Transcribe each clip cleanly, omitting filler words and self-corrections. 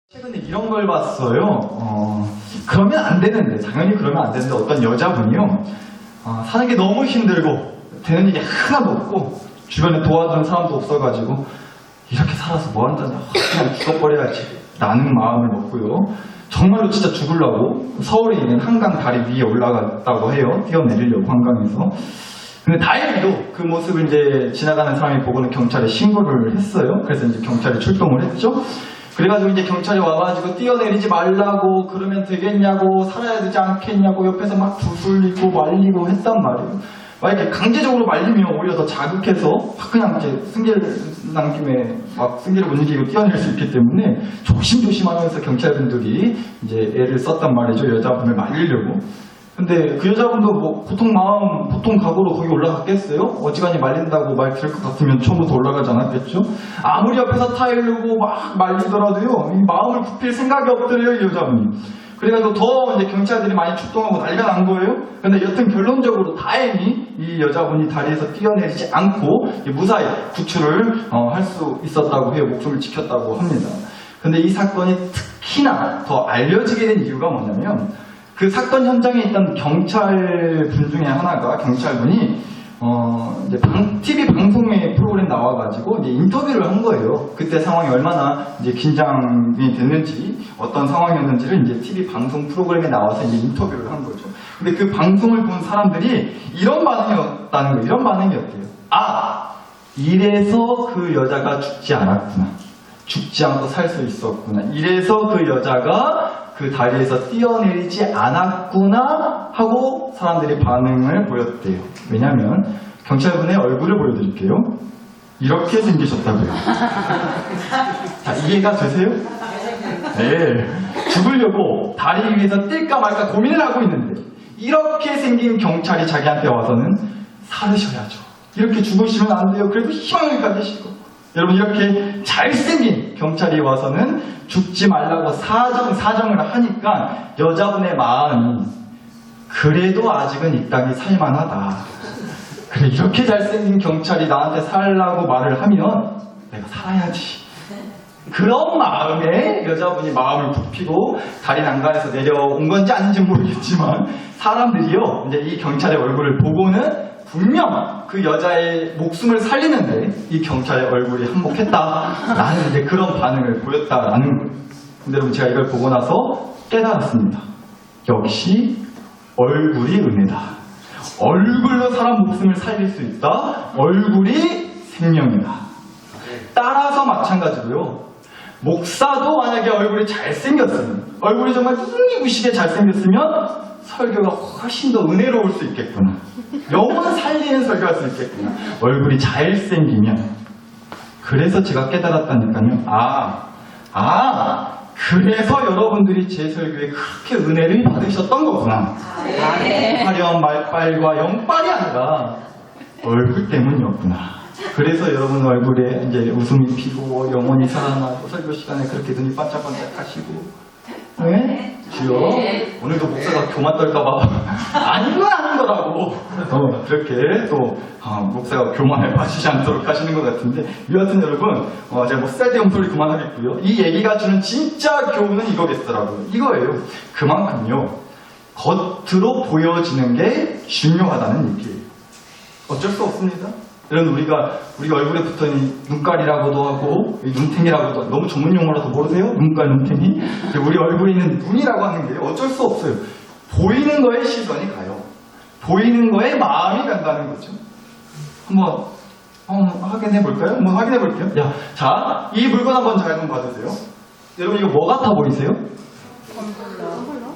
최근에 이런 걸 봤어요. 그러면 안 되는데, 당연히 그러면 안 되는데, 어떤 여자분이요, 사는 게 너무 힘들고, 되는 일이 하나도 없고, 주변에 도와주는 사람도 없어가지고, 이렇게 살아서 뭐 한다냐, 그냥 죽어버려야지, 라는 마음을 먹고요. 정말로 진짜 죽으려고, 서울에 있는 한강 다리 위에 올라갔다고 해요. 뛰어내리려고, 한강에서. 근데 다행히도 그 모습을 이제 지나가는 사람이 보고는 경찰에 신고를 했어요. 그래서 이제 경찰이 출동을 했죠. 그래가지고 이제 경찰이 와가지고 뛰어내리지 말라고 그러면 되겠냐고 살아야 되지 않겠냐고 옆에서 막 두들리고 말리고 했단 말이에요. 막 이렇게 강제적으로 말리면 오히려 더 자극해서 막 그냥 이렇게 승기를 난 김에 막 승기를 못 이기고 뛰어낼 수 있기 때문에 조심조심하면서 경찰분들이 이제 애를 썼단 말이죠. 여자분을 말리려고. 근데 그 여자분도 뭐 보통 마음, 보통 각오로 거기 올라갔겠어요? 어지간히 말린다고 말 들을 것 같으면 처음부터 올라가지 않았겠죠? 아무리 옆에서 타이르고 막 말리더라도요, 이 마음을 굽힐 생각이 없더래요, 이 여자분이. 그래가지고 더 이제 경찰들이 많이 출동하고 난리가 난 거예요. 근데 여튼 결론적으로 다행히 이 여자분이 다리에서 뛰어내리지 않고 무사히 구출을 할 수 있었다고 해요. 목숨을 지켰다고 합니다. 근데 이 사건이 특히나 더 알려지게 된 이유가 뭐냐면, 그 사건 현장에 있던 경찰분 중에 하나가, 경찰분이 이제 TV 방송에 프로그램 나와가지고 이제 인터뷰를 한 거예요. 그때 상황이 얼마나 이제 긴장이 됐는지, 어떤 상황이었는지를 이제 TV 방송 프로그램에 나와서 이제 인터뷰를 한 거죠. 근데 그 방송을 본 사람들이 이런 반응이었다는 거예요. 이런 반응이었대요. 아, 이래서 그 여자가 죽지 않았구나. 죽지 않고 살 수 있었구나. 이래서 그 여자가 그 다리에서 뛰어내리지 않았구나 하고 사람들이 반응을 보였대요. 왜냐하면 경찰분의 얼굴을 보여드릴게요. 이렇게 생기셨다고요. 자, 이해가 되세요? 네. 죽으려고 다리 위에서 뛸까 말까 고민을 하고 있는데, 이렇게 생긴 경찰이 자기한테 와서는 살으셔야죠, 이렇게 죽으시면 안 돼요, 그래도 희망을 가지시고, 여러분, 이렇게 잘생긴 경찰이 와서는 죽지 말라고 사정을 하니까 여자분의 마음이 그래도 아직은 이 땅이 살만하다. 그래, 이렇게 잘생긴 경찰이 나한테 살라고 말을 하면 내가 살아야지. 그런 마음에 여자분이 마음을 굽히고 다리 난간에서 내려온 건지 아닌지 모르겠지만, 사람들이요, 이제 이 경찰의 얼굴을 보고는 분명 그 여자의 목숨을 살리는데 이 경찰의 얼굴이 한몫했다라는 이제 그런 반응을 보였다라는 거예요. 근데 여러분, 제가 이걸 보고 나서 깨달았습니다. 역시 얼굴이 은혜다. 얼굴로 사람 목숨을 살릴 수 있다. 얼굴이 생명이다. 따라서 마찬가지로요, 목사도 만약에 얼굴이 잘생겼으면, 얼굴이 정말 뚱기부시게 잘생겼으면 설교가 훨씬 더 은혜로울 수 있겠구나. 영혼 살리는 설교할 수 있겠구나. 얼굴이 잘생기면. 그래서 제가 깨달았다니까요. 그래서 여러분들이 제 설교에 그렇게 은혜를 받으셨던 거구나. 화려한 말빨과 영빨이 아니라 얼굴 때문이었구나. 그래서 여러분 얼굴에 이제 웃음이 피고 영혼이 살아나고 설교 시간에 그렇게 눈이 반짝반짝 하시고, 네? 주여, 오늘도 목사가 교만 떨까봐 아닌 건 아닌 거라고 그렇게 또 목사가 교만을 마시지 않도록 하시는 것 같은데, 여하튼 여러분, 제가 뭐 쓸데없는 소리 그만하겠고요. 이 얘기가 주는 진짜 교훈은 이거겠더라고요. 이거예요. 그만큼요, 겉으로 보여지는 게 중요하다는 얘기예요. 어쩔 수 없습니다. 여러분, 우리가 얼굴에 붙어있는 눈깔이라고도 하고 눈탱이라고도 하고, 너무 전문 용어라서 모르세요? 눈깔, 눈탱이? 우리 얼굴에 있는 눈이라고 하는 게 어쩔 수 없어요. 보이는 거에 시선이 가요. 보이는 거에 마음이 간다는 거죠. 한번 확인해 볼까요? 한번 확인해 볼게요. 자, 이 물건 한번 잘 좀 봐주세요. 여러분, 이거 뭐 같아 보이세요?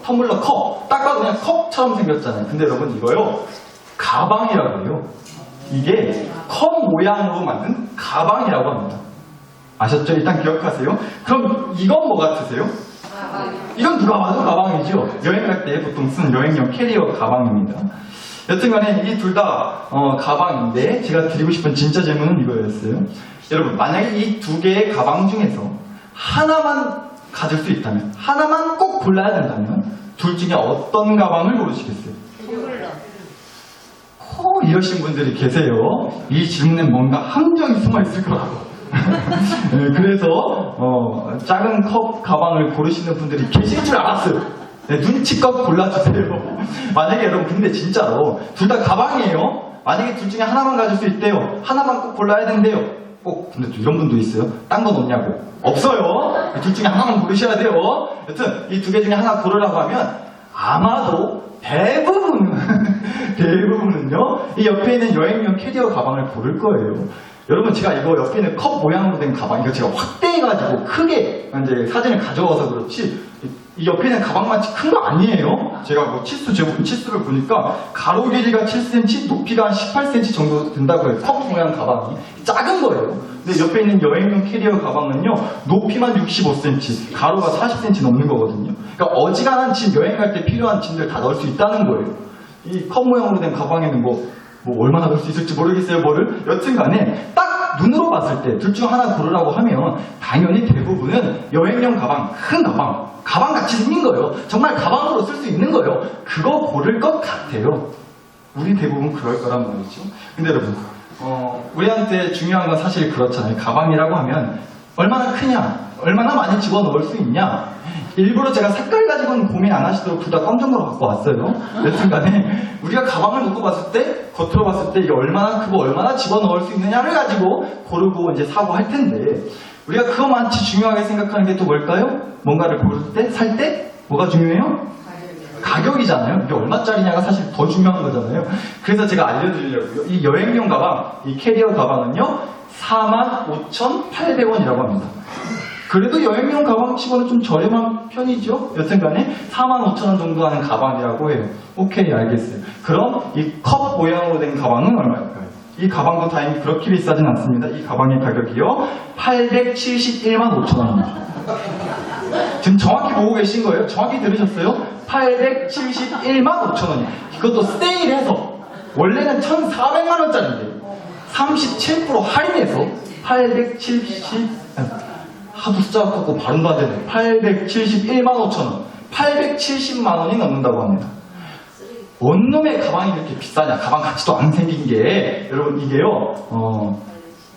텀블러 컵. 딱 봐도 그냥 컵처럼 생겼잖아요. 근데 여러분, 이거요, 가방이라고 해요. 이게 컵 모양으로 만든 가방이라고 합니다. 아셨죠? 일단 기억하세요. 그럼 이건 뭐 같으세요? 이건 누가 봐도 가방이죠. 여행 갈 때 보통 쓰는 여행용 캐리어 가방입니다. 여튼간에 이 둘 다 가방인데, 제가 드리고 싶은 진짜 질문은 이거였어요. 여러분, 만약에 이 두 개의 가방 중에서 하나만 가질 수 있다면, 하나만 꼭 골라야 된다면, 둘 중에 어떤 가방을 고르시겠어요? 이러신 분들이 계세요. 이 질문에 뭔가 함정이 숨어 있을 거라고. 네, 그래서 작은 컵 가방을 고르시는 분들이 계실 줄 알았어요. 네, 눈치껏 골라주세요. 만약에 여러분 근데 진짜로 둘 다 가방이에요. 만약에 둘 중에 하나만 가질 수 있대요. 하나만 꼭 골라야 된대요. 근데 또 이런 분도 있어요. 딴 건 없냐고. 없어요. 둘 중에 하나만 고르셔야 돼요. 여튼 이 두 개 중에 하나 고르라고 하면 아마도 대부분은요 이 옆에 있는 여행용 캐리어 가방을 고를 거예요. 여러분 제가 이거 옆에 있는 컵 모양으로 된 가방 이거 제가 확대해가지고 크게 이제 사진을 가져와서 그렇지 이 옆에 있는 가방만치 큰 거 아니에요. 제가 뭐 치수를 보니까 가로 길이가 7cm, 높이가 한 18cm 정도 된다고 해요. 컵 모양 가방이 작은 거예요. 근데 옆에 있는 여행용 캐리어 가방은요 높이만 65cm, 가로가 40cm 넘는 거거든요. 그러니까 어지간한 짐, 여행 갈 때 필요한 짐들 다 넣을 수 있다는 거예요. 이 컵 모양으로 된 가방에는 뭐 얼마나 넣을 수 있을지 모르겠어요, 뭐를. 여튼 간에 딱 눈으로 봤을 때 둘 중 하나 고르라고 하면 당연히 대부분은 여행용 가방, 큰 가방 같이 생긴 거예요. 정말 가방으로 쓸 수 있는 거예요. 그거 고를 것 같아요. 우리 대부분 그럴 거란 말이죠. 근데 여러분, 우리한테 중요한 건 사실 그렇잖아요. 가방이라고 하면 얼마나 크냐, 얼마나 많이 집어넣을 수 있냐. 일부러 제가 색깔 가지고는 고민 안 하시도록 둘 다 검정으로 갖고 왔어요. 여튼간에 우리가 가방을 놓고 봤을 때, 겉으로 봤을 때 이게 얼마나 크고 얼마나 집어넣을 수 있느냐를 가지고 고르고 이제 사고 할 텐데 우리가 그거만치 중요하게 생각하는 게 또 뭘까요? 뭔가를 고를 때, 살 때 뭐가 중요해요? 가격이잖아요. 이게 얼마짜리냐가 사실 더 중요한 거잖아요. 그래서 제가 알려드리려고요. 이 여행용 가방, 이 캐리어 가방은요 45,800원이라고 합니다. 그래도 여행용 가방 치고는 좀 저렴한 편이죠. 여튼간에 45,000원 정도 하는 가방이라고 해요. 오케이, 알겠어요. 그럼 이 컵 모양으로 된 가방은 얼마일까요? 이 가방도 다행히 그렇게 비싸진 않습니다. 이 가방의 가격이요 871만 5천원입니다. 지금 정확히 보고 계신 거예요? 정확히 들으셨어요? 871만 5천원이에요. 이것도 세일해서 원래는 1,400만원짜리인데 37% 할인해서 870 하도 숫자가 컸고 발음도 안 되네. 871만 5천원 870만원이 넘는다고 합니다. 원놈의 가방이 이렇게 비싸냐? 가방 가치도 안 생긴 게 여러분 이게요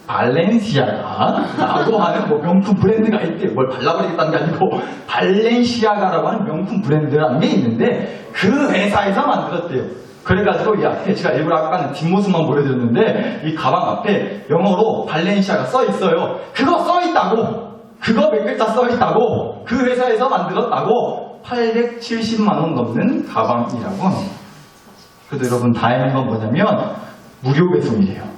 발렌시아가라고 하는 뭐 명품 브랜드가 있대요. 뭘 발라버리겠다는 게 아니고 발렌시아가라고 하는 명품 브랜드라는 게 있는데 그 회사에서 만들었대요. 그래가지고 이 앞에 제가 일부러 아까는 뒷모습만 보여드렸는데 이 가방 앞에 영어로 발렌시아가 써있어요. 그거 써있다고! 그거 몇 글자 써있다고! 그 회사에서 만들었다고! 870만원 넘는 가방이라고 합니다. 그래도 여러분 다행인 건 뭐냐면 무료 배송이래요.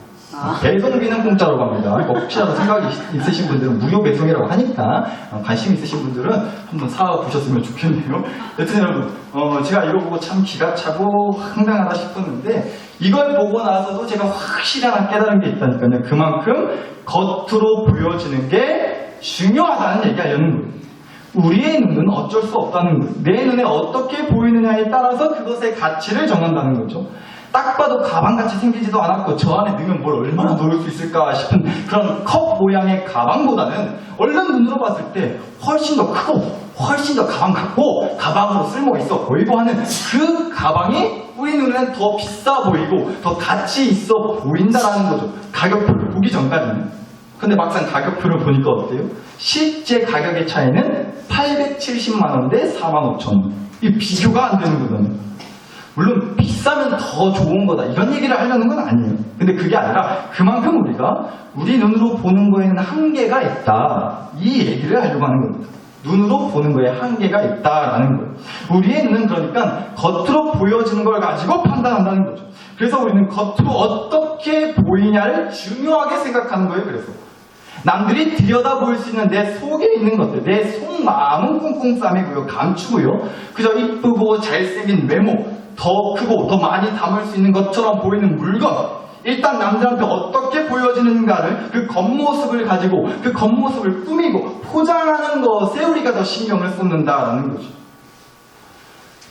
배송비는 공짜로 갑니다. 혹시라도 생각이 있으신 분들은 무료 배송이라고 하니까 관심 있으신 분들은 한번 사보셨으면 좋겠네요. 여튼 여러분 제가 이거 보고 참 기가 차고 황당하다 싶었는데 이걸 보고 나서도 제가 확실히 하나 깨달은 게 있다니까요. 그만큼 겉으로 보여지는 게 중요하다는 얘기 하려는 거예요. 우리의 눈은 어쩔 수 없다는 거예요. 내 눈에 어떻게 보이느냐에 따라서 그것의 가치를 정한다는 거죠. 딱 봐도 가방같이 생기지도 않았고 저 안에 넣으면 뭘 얼마나 넣을 수 있을까 싶은 그런 컵 모양의 가방보다는 얼른 눈으로 봤을 때 훨씬 더 크고 훨씬 더 가방 같고 가방으로 쓸모 있어 보이고 하는 그 가방이 우리 눈에는 더 비싸 보이고 더 가치 있어 보인다라는 거죠. 가격표를 보기 전까지는. 근데 막상 가격표를 보니까 어때요? 실제 가격의 차이는 870만원 대 45,000원. 이 비교가 안 되는 거잖아요. 물론 비싸면 더 좋은 거다 이런 얘기를 하려는 건 아니에요. 근데 그게 아니라 그만큼 우리가 우리 눈으로 보는 거에는 한계가 있다 이 얘기를 하려고 하는 겁니다. 눈으로 보는 거에 한계가 있다라는 거예요. 우리의 눈은 그러니까 겉으로 보여지는 걸 가지고 판단한다는 거죠. 그래서 우리는 겉으로 어떻게 보이냐를 중요하게 생각하는 거예요. 그래서 남들이 들여다볼 수 있는 내 속에 있는 것들, 내 속마음은 꽁꽁 싸매고요, 감추고요. 그저 이쁘고 잘생긴 외모, 더 크고 더 많이 담을 수 있는 것처럼 보이는 물건, 일단 남들한테 어떻게 보여지는가를 그 겉모습을 가지고 그 겉모습을 꾸미고 포장하는 것에 우리가 더 신경을 쏟는다라는 거죠.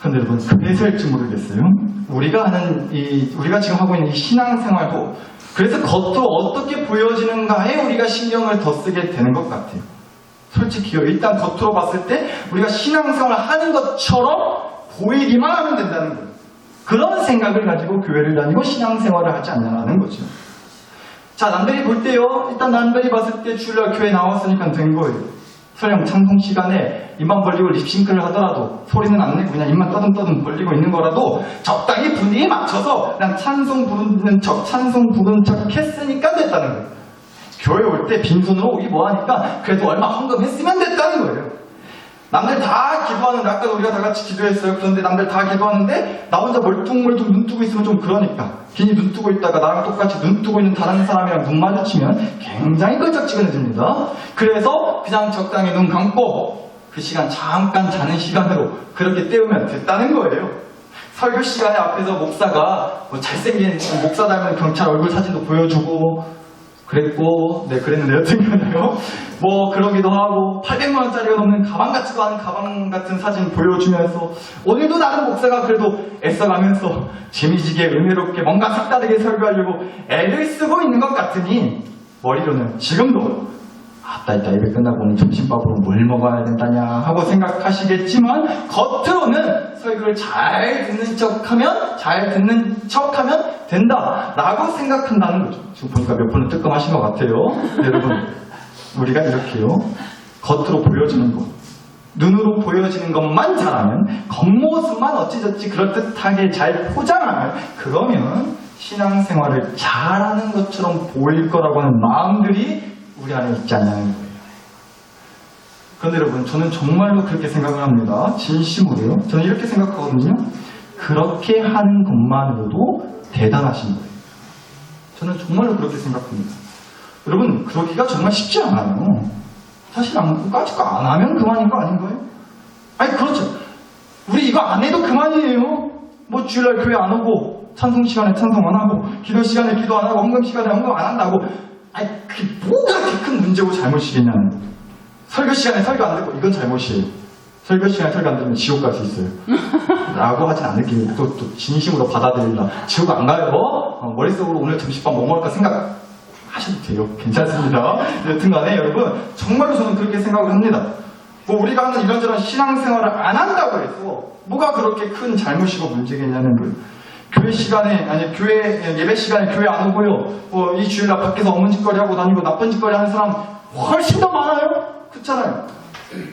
근데 여러분 그래서일지 모르겠어요. 우리가 지금 하고 있는 이 신앙생활도 그래서 겉으로 어떻게 보여지는가에 우리가 신경을 더 쓰게 되는 것 같아요. 솔직히요. 일단 겉으로 봤을 때 우리가 신앙생활을 하는 것처럼 보이기만 하면 된다는 거예요. 그런 생각을 가지고 교회를 다니고 신앙생활을 하지 않냐는 거죠. 자, 남들이 볼 때요. 일단 남들이 봤을 때 주일날 교회 나왔으니까 된 거예요. 설령 찬송 시간에 입만 벌리고 립싱크를 하더라도 소리는 안 내고 그냥 입만 떠듬떠듬 벌리고 있는 거라도 적당히 분위기에 맞춰서 그냥 찬송 부르는 척 했으니까 됐다는 거예요. 교회 올 때 빈손으로 오기 뭐하니까 그래도 얼마 헌금했으면 됐다는 거예요. 남들 다 기도하는데, 아까 우리가 다 같이 기도했어요. 그런데 남들 다 기도하는데 나 혼자 멀뚱멀뚱 눈 뜨고 있으면 좀 그러니까 괜히 눈 뜨고 있다가 나랑 똑같이 눈 뜨고 있는 다른 사람이랑 눈 마주치면 굉장히 끈적지근해집니다. 그래서 그냥 적당히 눈 감고 그 시간 잠깐 자는 시간으로 그렇게 때우면 됐다는 거예요. 설교 시간에 앞에서 목사가 뭐 잘생긴 목사 닮은 경찰 얼굴 사진도 보여주고 그랬고, 네, 그랬는데 여튼간에요. 뭐 그러기도 하고 800만 원짜리가 넘는 가방 같지도 않은 가방 같은 사진 보여주면서 오늘도 나는 목사가 그래도 애써가면서 재미지게 은혜롭게 뭔가 색다르게 설교하려고 애를 쓰고 있는 것 같으니 머리로는 지금도 아따 이따 예배 끝나고 오늘 점심밥으로 뭘 먹어야 된다냐 하고 생각하시겠지만 겉으로는 설교를 잘 듣는 척하면 된다라고 생각한다는 거죠. 지금 보니까 몇 분은 뜨끔하신 것 같아요. 여러분, 우리가 이렇게요. 겉으로 보여지는 것, 눈으로 보여지는 것만 잘하면, 겉모습만 어찌저찌 그럴듯하게 잘 포장하면, 그러면 신앙생활을 잘하는 것처럼 보일 거라고 하는 마음들이 우리 안에 있지 않냐는 거예요. 그런데 여러분, 저는 정말로 그렇게 생각을 합니다. 진심으로요. 저는 이렇게 생각하거든요. 그렇게 하는 것만으로도 대단하신 거예요. 저는 정말로 그렇게 생각합니다. 여러분, 그러기가 정말 쉽지 않아요. 사실 아직도 안 하면 그만인 거 아닌가요? 아니, 그렇죠. 우리 이거 안 해도 그만이에요. 뭐 주일날 교회 안 오고, 찬송 시간에 찬송 안 하고, 기도 시간에 기도 안 하고, 헌금 시간에 헌금 안 한다고. 아니, 그게 뭐가 그렇게 큰 문제고 잘못이겠냐는. 설교 시간에 설교 안 듣고, 이건 잘못이에요. 설교 시간에 설교 안 들으면 지옥 갈 수 있어요. 라고 하진 않을게요. 또 진심으로 받아들인다. 지옥 안 가요? 머릿속으로 오늘 점심밥 뭐 먹을까 생각하셔도 돼요. 괜찮습니다. 여튼간에 여러분, 정말로 저는 그렇게 생각을 합니다. 뭐 우리가 하는 이런저런 신앙생활을 안 한다고 해서 뭐가 그렇게 큰 잘못이고 문제겠냐는 거예요. 교회 시간에, 예배 시간에 교회 안 오고요. 이 주일날 밖에서 업무 짓거리 하고 다니고 나쁜 짓거리 하는 사람 훨씬 더 많아요. 그렇잖아요.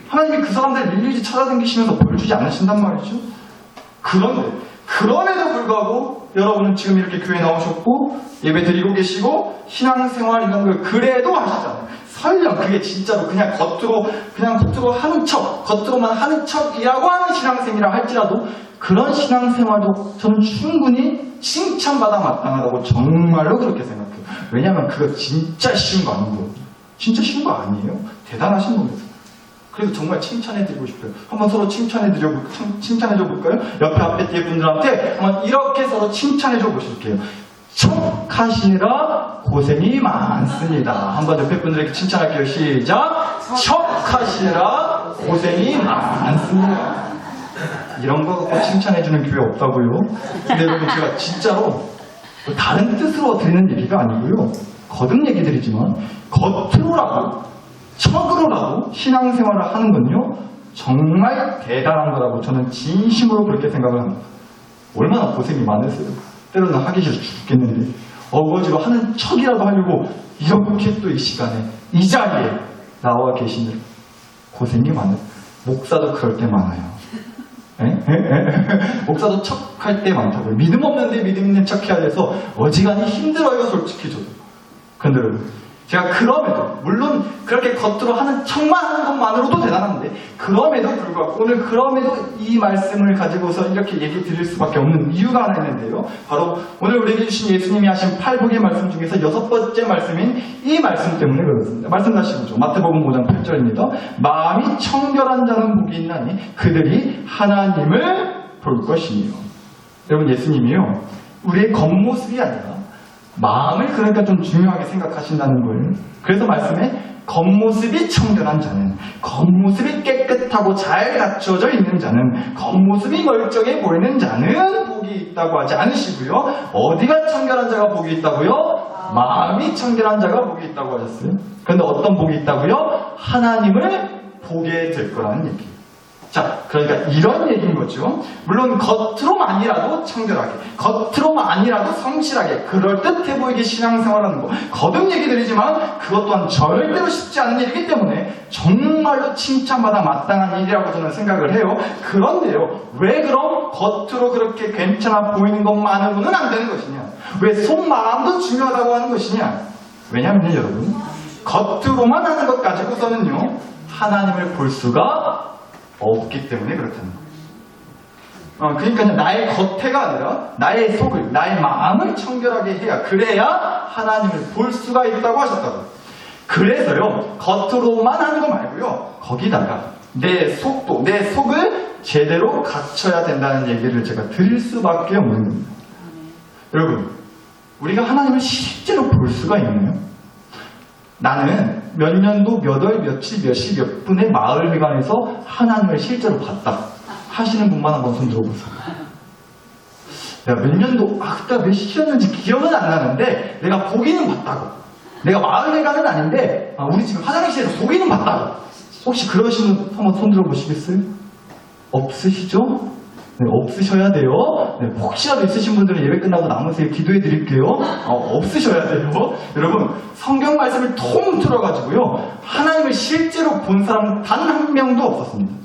하나님이 그 사람들 일일이 찾아다니시면서 벌 주지 않으신단 말이죠. 그럼에도 불구하고 여러분은 지금 이렇게 교회 나오셨고 예배 드리고 계시고 신앙생활 이런 걸 그래도 하시잖아요. 설령 그게 진짜로 그냥 겉으로 하는 척, 겉으로만 하는 척이라고 하는 신앙생활이라 할지라도 그런 신앙생활도 저는 충분히 칭찬받아 마땅하다고 정말로 그렇게 생각해요. 왜냐하면 그거 진짜 쉬운 거 아니고 진짜 쉬운 거 아니에요. 대단하신 겁니다. 그래서 정말 칭찬해드리고 싶어요. 한번 서로 칭찬해줘 볼까요? 앞에 뒤에 분들한테 한번 이렇게 서로 칭찬해줘 보실게요. 척하시느라 고생이 많습니다. 한번 옆에 분들에게 칭찬할게요. 시작! 척하시느라 고생이 많습니다. 이런 거 갖고 칭찬해주는 교회 없다고요? 근데 여러분, 제가 진짜로 다른 뜻으로 드리는 얘기가 아니고요. 거듭 얘기 드리지만 겉으로라도 척으로라도 신앙생활을 하는 건요 정말 대단한 거라고 저는 진심으로 그렇게 생각을 합니다. 얼마나 고생이 많으세요. 때로는 하기 싫어 죽겠는데 어거지로 하는 척이라도 하려고 이렇게 또 이 시간에 이 자리에 나와 계시는 고생이 많아요. 목사도 그럴 때 많아요. 목사도 척할 때 많다고요. 믿음 없는데 믿음 있는 척해야 돼서 어지간히 힘들어요. 솔직히 저도. 근데 여러분, 제가 그럼에도 물론 그렇게 겉으로 하는 척만 하는 것만으로도 대단한데 그럼에도 불구하고 오늘 그럼에도 이 말씀을 가지고서 이렇게 얘기 드릴 수밖에 없는 이유가 하나 있는데요. 바로 오늘 우리에게 주신 예수님이 하신 8복의 말씀 중에서 6번째 말씀인 이 말씀 때문에 그렇습니다. 말씀 다시 보죠. 마태복음 5장 8절입니다. 마음이 청결한 자는 복이 있나니 그들이 하나님을 볼 것이니요. 여러분, 예수님이요 우리의 겉모습이 아니라 마음을 그러니까 좀 중요하게 생각하신다는 거예요. 그래서 말씀에 겉모습이 청결한 자는, 겉모습이 깨끗하고 잘 갖춰져 있는 자는, 겉모습이 멀쩡해 보이는 자는 복이 있다고 하지 않으시고요. 어디가 청결한 자가 복이 있다고요? 마음이 청결한 자가 복이 있다고 하셨어요. 그런데 어떤 복이 있다고요? 하나님을 보게 될 거라는 얘기예요. 자, 그러니까 이런 얘기인 거죠. 물론 겉으로만이라도 청결하게, 겉으로만이라도 성실하게, 그럴듯해 보이게 신앙생활하는 거 거듭 얘기 드리지만 그것 또한 절대로 쉽지 않은 일이기 때문에 정말로 칭찬받아 마땅한 일이라고 저는 생각을 해요. 그런데요, 왜 그럼 겉으로 그렇게 괜찮아 보이는 것만으로는 안 되는 것이냐? 왜 속마음도 중요하다고 하는 것이냐? 왜냐하면요, 여러분, 겉으로만 하는 것 가지고서는요, 하나님을 볼 수가 없기 때문에 그렇다는 거예요. 그러니까 나의 겉에가 아니라 나의 속을, 나의 마음을 청결하게 해야, 그래야 하나님을 볼 수가 있다고 하셨다고요. 그래서요, 겉으로만 하는 거 말고요, 거기다가 내 속도, 내 속을 제대로 갖춰야 된다는 얘기를 제가 드릴 수밖에 없는 겁니다. 여러분, 우리가 하나님을 실제로 볼 수가 있나요? 나는 몇 년도, 몇 월, 며칠, 몇 시, 몇 분의 마을회관에서 하나님을 실제로 봤다 하시는 분만 한번 손 들어보세요. 내가 몇 년도, 그때 몇 시였는지 기억은 안 나는데 내가 보기는 봤다고. 내가 마을회관은 아닌데 우리 지금 화장실에서 보기는 봤다고. 혹시 그러시는 분 한번 손 들어보시겠어요? 없으시죠? 네, 없으셔야 돼요. 네, 혹시라도 있으신 분들은 예배 끝나고 남으세요. 기도해 드릴게요. 없으셔야 돼요. 여러분, 성경 말씀을 통틀어가지고요, 하나님을 실제로 본 사람 단 한 명도 없었습니다.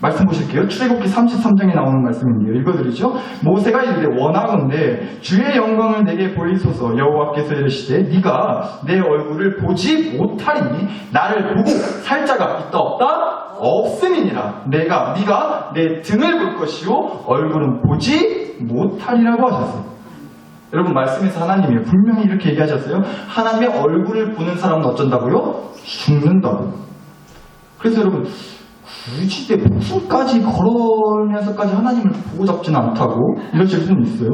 말씀 보실게요. 출애굽기 33장에 나오는 말씀인데요. 읽어드리죠. 모세가 이르되 원하건대 주의 영광을 내게 보이소서. 여호와께서 이르시되 네가 내 얼굴을 보지 못하리니 나를 보고 살 자가 있다 없다? 없음이니라. 네가 내 등을 볼 것이요 얼굴은 보지 못하리라고 하셨어요. 여러분, 말씀에서 하나님이 분명히 이렇게 얘기하셨어요. 하나님의 얼굴을 보는 사람은 어쩐다고요? 죽는다고요. 그래서 여러분, 굳이 내 목숨까지 걸으면서까지 하나님을 보고 잡지는 않다고 이러실 수는 있어요.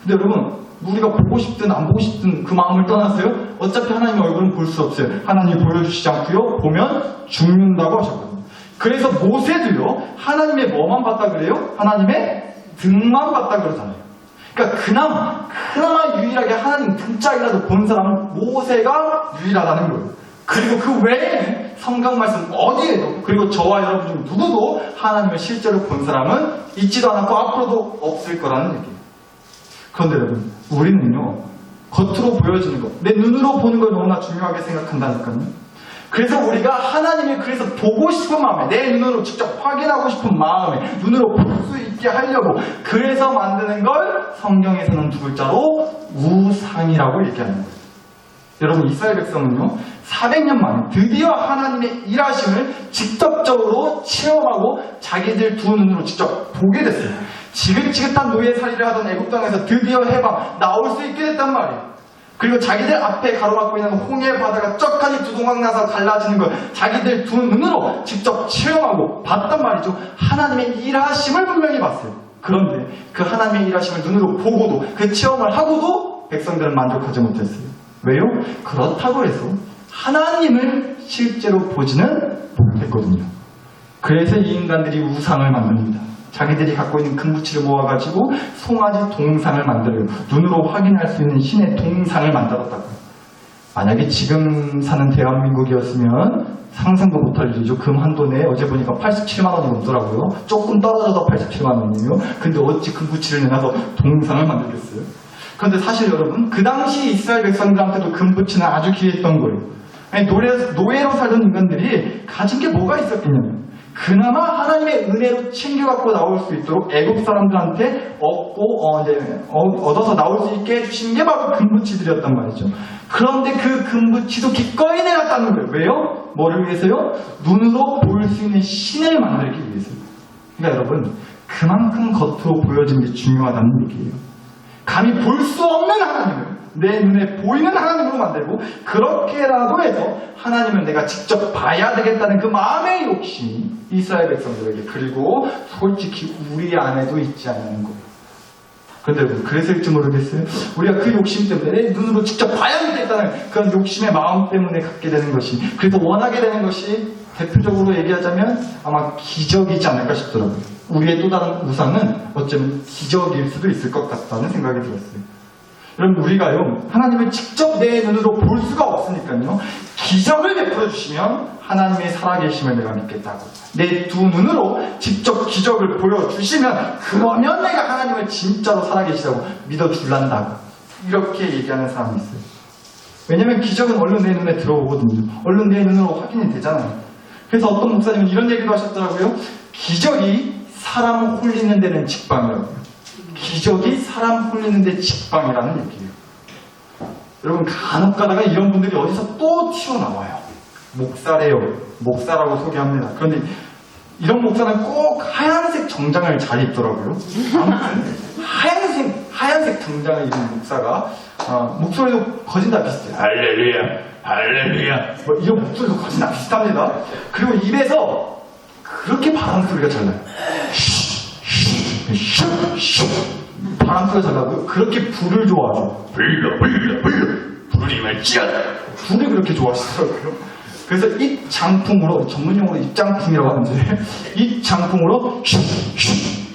근데 여러분, 우리가 보고 싶든 안 보고 싶든 그 마음을 떠나서요, 어차피 하나님의 얼굴은 볼 수 없어요. 하나님이 보여주시지 않고요, 보면 죽는다고 하셨거든요. 그래서 모세도요, 하나님의 뭐만 봤다 그래요? 하나님의 등만 봤다 그러잖아요. 그러니까 그나마 유일하게 하나님 등짝이라도 본 사람은 모세가 유일하다는 거예요. 그리고 그 외에는 성경 말씀 어디에도, 그리고 저와 여러분 중 누구도 하나님을 실제로 본 사람은 있지도 않았고 앞으로도 없을 거라는 얘기예요. 그런데 여러분, 우리는요, 겉으로 보여지는 것, 내 눈으로 보는 걸 너무나 중요하게 생각한다니까요. 그래서 우리가 하나님을 그래서 보고 싶은 마음에, 내 눈으로 직접 확인하고 싶은 마음에, 눈으로 볼 수 있게 하려고 그래서 만드는 걸 성경에서는 두 글자로 우상이라고 얘기하는 거예요. 여러분, 이스라엘 백성은요, 400년 만에 드디어 하나님의 일하심을 직접적으로 체험하고 자기들 두 눈으로 직접 보게 됐어요. 지긋지긋한 노예살이를 하던 애국 땅에서 드디어 해방 나올 수 있게 됐단 말이에요. 그리고 자기들 앞에 가로막고 있는 홍해 바다가 쩍하니 두동강 나서 갈라지는 걸 자기들 두 눈으로 직접 체험하고 봤단 말이죠. 하나님의 일하심을 분명히 봤어요. 그런데 그 하나님의 일하심을 눈으로 보고도, 그 체험을 하고도 백성들은 만족하지 못했어요. 왜요? 그렇다고 해서 하나님을 실제로 보지는 못했거든요. 그래서 이 인간들이 우상을 만듭니다. 자기들이 갖고 있는 금붙이를 모아가지고 송아지 동상을 만들어요. 눈으로 확인할 수 있는 신의 동상을 만들었다고요. 만약에 지금 사는 대한민국이었으면 상상도 못할 일이죠. 금 한 돈에 어제 보니까 87만 원이 넘더라고요. 조금 떨어져도 87만 원이에요. 근데 어찌 금붙이를 내놔서 동상을 만들겠어요? 그런데 사실 여러분, 그 당시 이스라엘 백성들한테도 금붙이는 아주 귀했던 거예요. 아니, 노예로 살던 인간들이 가진 게 뭐가 있었겠냐면, 그나마 하나님의 은혜로 챙겨갖고 나올 수 있도록 애국 사람들한테 얻어서 나올 수 있게 해주신 게 바로 금붙이들이었단 말이죠. 그런데 그 금붙이도 기꺼이 내놨다는 거예요. 왜요? 뭐를 위해서요? 눈으로 볼 수 있는 신을 만들기 위해서요. 그러니까 여러분, 그만큼 겉으로 보여지는 게 중요하다는 얘기예요. 감히 볼 수 없는 하나님을 내 눈에 보이는 하나님으로 만들고, 그렇게라도 해서 하나님을 내가 직접 봐야 되겠다는 그 마음의 욕심이 이스라엘 백성들에게, 그리고 솔직히 우리 안에도 있지 않는 거예요. 그런데 그래서일지 모르겠어요. 우리가 그 욕심 때문에 내 눈으로 직접 봐야 되겠다는 그런 욕심의 마음 때문에 갖게 되는 것이, 그래서 원하게 되는 것이 대표적으로 얘기하자면 아마 기적이지 않을까 싶더라고요. 우리의 또 다른 우상은 어쩌면 기적일 수도 있을 것 같다는 생각이 들었어요. 여러분, 우리가요, 하나님을 직접 내 눈으로 볼 수가 없으니까요, 기적을 베풀어 주시면 하나님의 살아계심을 내가 믿겠다고. 내 두 눈으로 직접 기적을 보여주시면 그러면 내가 하나님을 진짜로 살아계시다고 믿어줄란다고. 이렇게 얘기하는 사람이 있어요. 왜냐면 기적은 얼른 내 눈에 들어오거든요. 얼른 내 눈으로 확인이 되잖아요. 그래서 어떤 목사님은 이런 얘기도 하셨더라고요. 기적이 사람 홀리는 데는 직방이라고요. 기적이 사람 홀리는 데 직방이라는 얘기예요. 여러분 간혹 가다가 이런 분들이 어디서 또 튀어나와요. 목사래요. 목사라고 소개합니다. 그런데 이런 목사는 꼭 하얀색 정장을 잘 입더라고요. 아무튼 하얀색 정장을 입은 목사가 목소리도 거진 다 비슷해요. 할렐루야, 할렐루야. 뭐 이런 목소리도 거진 다 비슷합니다. 그리고 입에서 그렇게 바람 소리가 잘 나요. 바람 소리가 잘 나고요. 그렇게 불을 좋아하죠. 불이 말지어다. 불을 그렇게 좋아하시더라고요. 그래서 입장풍으로, 전문용어로 입장풍이라고 하는데, 입장풍으로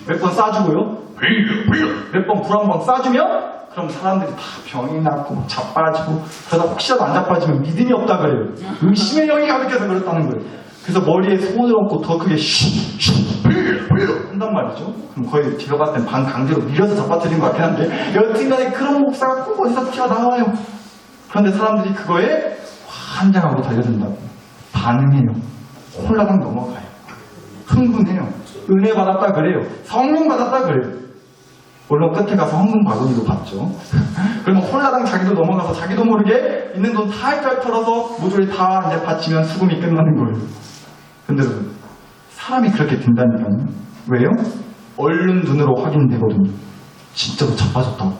몇 번 쏴주고요. 몇 번 불 한 번 쏴주면 그럼 사람들이 다 병이 났고 자빠지고, 그러다 혹시라도 안 자빠지면 믿음이 없다 그래요. 의심의 영이 가득해서 그렇다는 거예요. 그래서 머리에 손을 얹고 더 크게 한단 말이죠. 그럼 거의 제가 봤을 땐 반 강제로 밀어서 잡아뜨린 것 같긴 한데, 여튼간에 그런 목사가 꼭 어디서 튀어나와요. 그런데 사람들이 그거에 환장하고 달려든다고. 반응해요. 홀라당 넘어가요. 흥분해요. 은혜 받았다 그래요. 성령 받았다 그래요. 물론 끝에 가서 헌금 바구니도 받죠. 그러면 홀라당 자기도 넘어가서 자기도 모르게 있는 돈 탈탈 털어서 모조리 다 이제 바치면 수금이 끝나는 거예요. 근데 여러분, 사람이 그렇게 된다니까요. 왜요? 얼른 눈으로 확인되거든요. 진짜로 자빠졌다고,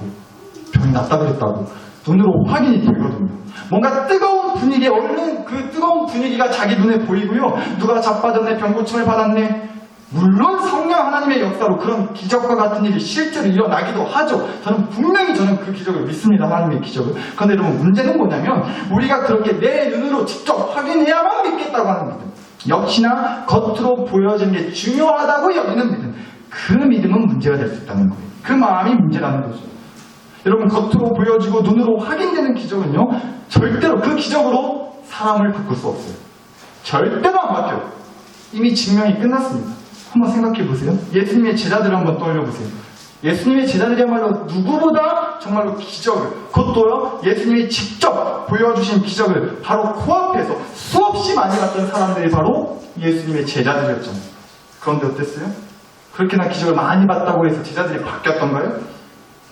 병이 났다 그랬다고 눈으로 확인이 되거든요. 뭔가 뜨거운 분위기에 얼른 그 뜨거운 분위기가 자기 눈에 보이고요. 누가 자빠졌네, 병 고침을 받았네. 물론 성령 하나님의 역사로 그런 기적과 같은 일이 실제로 일어나기도 하죠. 분명히 그 기적을 믿습니다. 하나님의 기적을. 그런데 여러분, 문제는 뭐냐면 우리가 그렇게 내 눈으로 직접 확인해야만 믿겠다고 하는 믿음, 역시나 겉으로 보여지는 게 중요하다고 여기는 믿음, 그 믿음은 문제가 될 수 있다는 거예요. 그 마음이 문제라는 거죠. 여러분, 겉으로 보여지고 눈으로 확인되는 기적은요, 절대로 그 기적으로 사람을 바꿀 수 없어요. 절대로 안 바뀌어요. 이미 증명이 끝났습니다. 한번 생각해 보세요. 예수님의 제자들을 한번 떠올려 보세요. 예수님의 제자들이야말로 누구보다 정말로 기적을, 그것도요, 예수님이 직접 보여주신 기적을 바로 코앞에서 수없이 많이 봤던 사람들이 바로 예수님의 제자들이었잖아요. 그런데 어땠어요? 그렇게나 기적을 많이 봤다고 해서 제자들이 바뀌었던가요?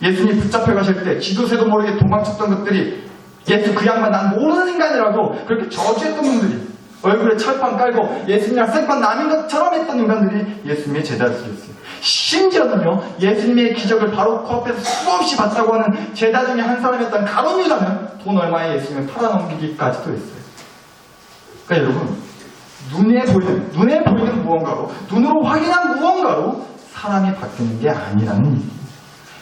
예수님 붙잡혀 가실 때 쥐도새도 모르게 도망쳤던 것들이, 예수 그 양반 난 모르는 인간이라고 그렇게 저주했던 분들이, 얼굴에 철판 깔고 예수님이랑 생판 남인 것처럼 했던 인간들이 예수님의 제자들이었어요. 심지어는요, 예수님의 기적을 바로 코앞에서 수없이 봤다고 하는 제자 중에 한 사람이었던 가룟 유다는 돈 얼마에 예수님을 팔아넘기기까지도 했어요. 그러니까 여러분, 눈에 보이는 무언가로, 눈으로 확인한 무언가로 사람이 바뀌는 게 아니라는 얘기예요.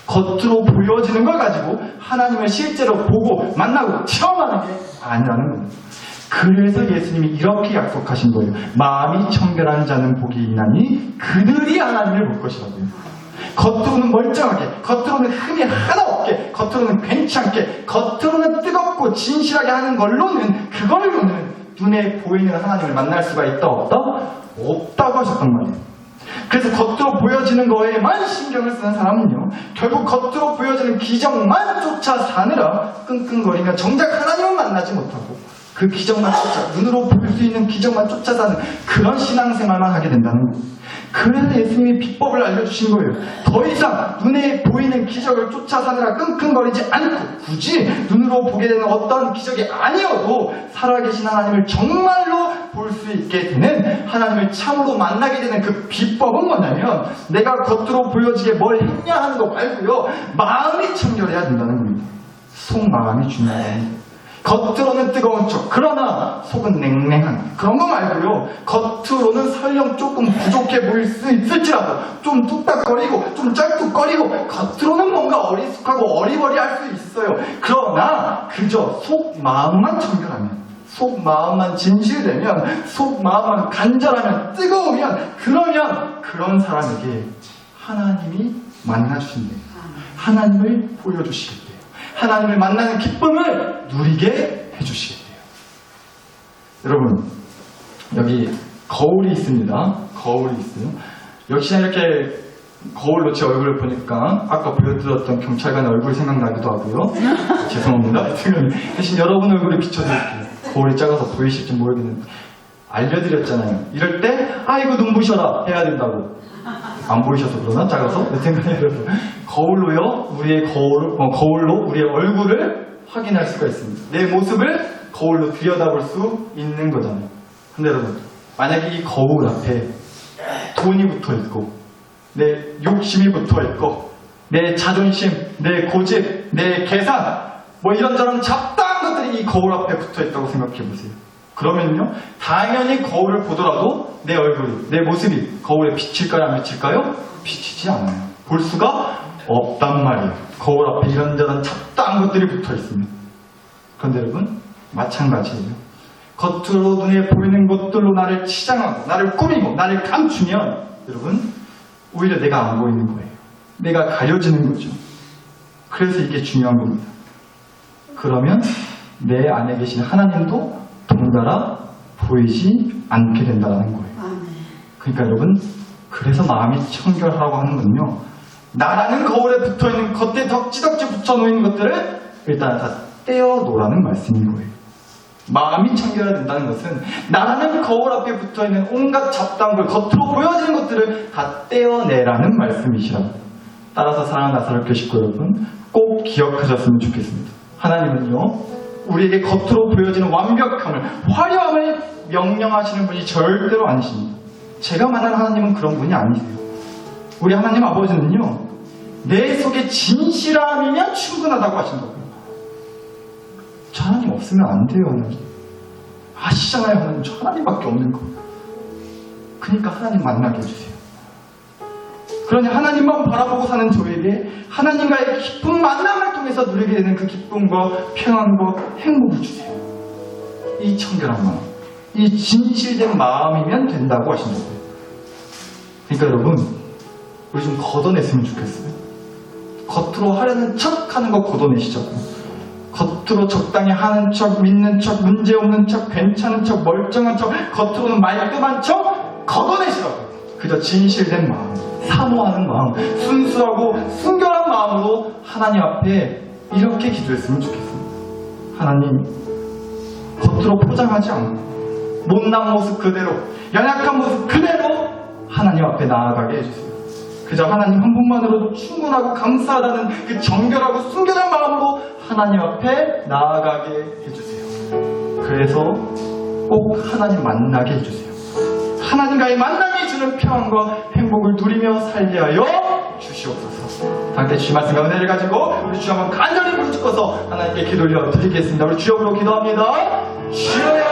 겉으로 보여지는 걸 가지고 하나님을 실제로 보고 만나고 체험하는 게 아니라는 겁니다. 그래서 예수님이 이렇게 약속하신 거예요. 마음이 청결한 자는 복이 있나니 그들이 하나님을 볼 것이라고요. 겉으로는 멀쩡하게, 겉으로는 흠이 하나 없게, 겉으로는 괜찮게, 겉으로는 뜨겁고 진실하게 하는 걸로는, 그걸로는 눈에 보이는 하나님을 만날 수가 있다 없다? 없다고 하셨단 말이에요. 그래서 겉으로 보여지는 거에만 신경을 쓰는 사람은요, 결국 겉으로 보여지는 기적만 쫓아 사느라 끙끙거리며 정작 하나님을 만나지 못하고 그 기적만 쫓아, 눈으로 볼 수 있는 기적만 쫓아 사는 그런 신앙생활만 하게 된다는 거예요. 그래서 예수님이 비법을 알려주신 거예요. 더 이상 눈에 보이는 기적을 쫓아 사느라 끙끙거리지 않고, 굳이 눈으로 보게 되는 어떤 기적이 아니어도 살아계신 하나님을 정말로 볼 수 있게 되는, 하나님을 참으로 만나게 되는 그 비법은 뭐냐면, 내가 겉으로 보여지게 뭘 했냐 하는 거 말고요, 마음이 청결해야 된다는 겁니다. 속마음이 중요해요. 겉으로는 뜨거운 척, 그러나 속은 냉랭한 그런 거 말고요, 겉으로는 설령 조금 부족해 보일 수 있을지라도, 좀 뚝딱거리고 좀 짤뚝거리고 겉으로는 뭔가 어리숙하고 어리버리할 수 있어요. 그러나 그저 속마음만 청결하면, 속마음만 진실되면, 속마음만 간절하면, 뜨거우면, 그러면 그런 사람에게 하나님이 만나주신대요. 하나님을 보여주시겠대요. 하나님을 만나는 기쁨을 누리게 해주시겠대요. 여러분, 여기 거울이 있습니다. 거울이 있어요. 역시나 이렇게 거울로 제 얼굴을 보니까 아까 보여드렸던 경찰관의 얼굴이 생각나기도 하고요. 죄송합니다. 대신 여러분 얼굴을 비춰드릴게요. 거울이 작아서 보이실지 모르겠는데 알려드렸잖아요. 이럴 때 아이고 눈부셔라 해야 된다고. 안 보이셔서 그러나 작아서? 여튼 여러분, 거울로요, 거울로 우리의 얼굴을 확인할 수가 있습니다. 내 모습을 거울로 들여다볼 수 있는 거잖아요. 근데 여러분, 만약에 이 거울 앞에 돈이 붙어 있고, 내 욕심이 붙어 있고, 내 자존심, 내 고집, 내 계산, 뭐 이런저런 잡다한 것들이 이 거울 앞에 붙어 있다고 생각해 보세요. 그러면요, 당연히 거울을 보더라도 내 얼굴이, 내 모습이 거울에 비칠까요, 안 비칠까요? 비치지 않아요. 볼 수가 없단 말이에요. 거울 앞에 이런저런 잡다한 것들이 붙어 있습니다. 그런데 여러분, 마찬가지예요. 겉으로 눈에 보이는 것들로 나를 치장하고, 나를 꾸미고, 나를 감추면, 여러분, 오히려 내가 안 보이는 거예요. 내가 가려지는 거죠. 그래서 이게 중요한 겁니다. 그러면 내 안에 계신 하나님도 동달아 보이지 않게 된다는 거예요. 그러니까 여러분, 그래서 마음이 청결하라고 하는 건요, 나라는 거울에 붙어있는 겉에 덕지덕지 붙여놓은 것들을 일단 다 떼어놓으라는 말씀인 거예요. 마음이 청결해야 된다는 것은 나라는 거울 앞에 붙어있는 온갖 잡다한 걸, 겉으로 보여지는 것들을 다 떼어내라는 말씀이시라고. 따라서 사랑하는 나사렛 교회 식구 여러분, 꼭 기억하셨으면 좋겠습니다. 하나님은요, 우리에게 겉으로 보여지는 완벽함을, 화려함을 명령하시는 분이 절대로 아니십니다. 제가 만난 하나님은 그런 분이 아니세요. 우리 하나님 아버지는요, 내 속에 진실함이면 충분하다고 하신다고요. 저 하나님 없으면 안 돼요, 하나님. 아시잖아요, 하나님. 저 하나님밖에 없는 거. 그러니까 하나님 만나게 해주세요. 그러니 하나님만 바라보고 사는 저에게 하나님과의 기쁜 만남을 통해서 누리게 되는 그 기쁨과 평안과 행복을 주세요. 이 청결한 마음, 이 진실된 마음이면 된다고 하신다고요. 그러니까 여러분, 우리 좀 걷어냈으면 좋겠어요. 겉으로 하려는 척 하는 거 걷어내시자고요. 겉으로 적당히 하는 척, 믿는 척, 문제없는 척, 괜찮은 척, 멀쩡한 척, 겉으로는 말끔한 척 걷어내시라고요. 그저 진실된 마음, 사모하는 마음, 순수하고 순결한 마음으로 하나님 앞에 이렇게 기도했으면 좋겠습니다. 하나님, 겉으로 포장하지 않고 못난 모습 그대로, 연약한 모습 그대로 하나님 앞에 나아가게 해주세요. 그저 하나님 한 분만으로도 충분하고 감사하다는 그 정결하고 순결한 마음으로 하나님 앞에 나아가게 해주세요. 그래서 꼭 하나님 만나게 해주세요. 하나님과의 만남이 주는 평안과 행복을 누리며 살게 하여 주시옵소서. 당대 주신 말씀과 은혜를 가지고 우리 주 한번 간절히 부르짖어서 하나님께 기도 올려 드리겠습니다. 우리 주역으로 기도합니다. 주여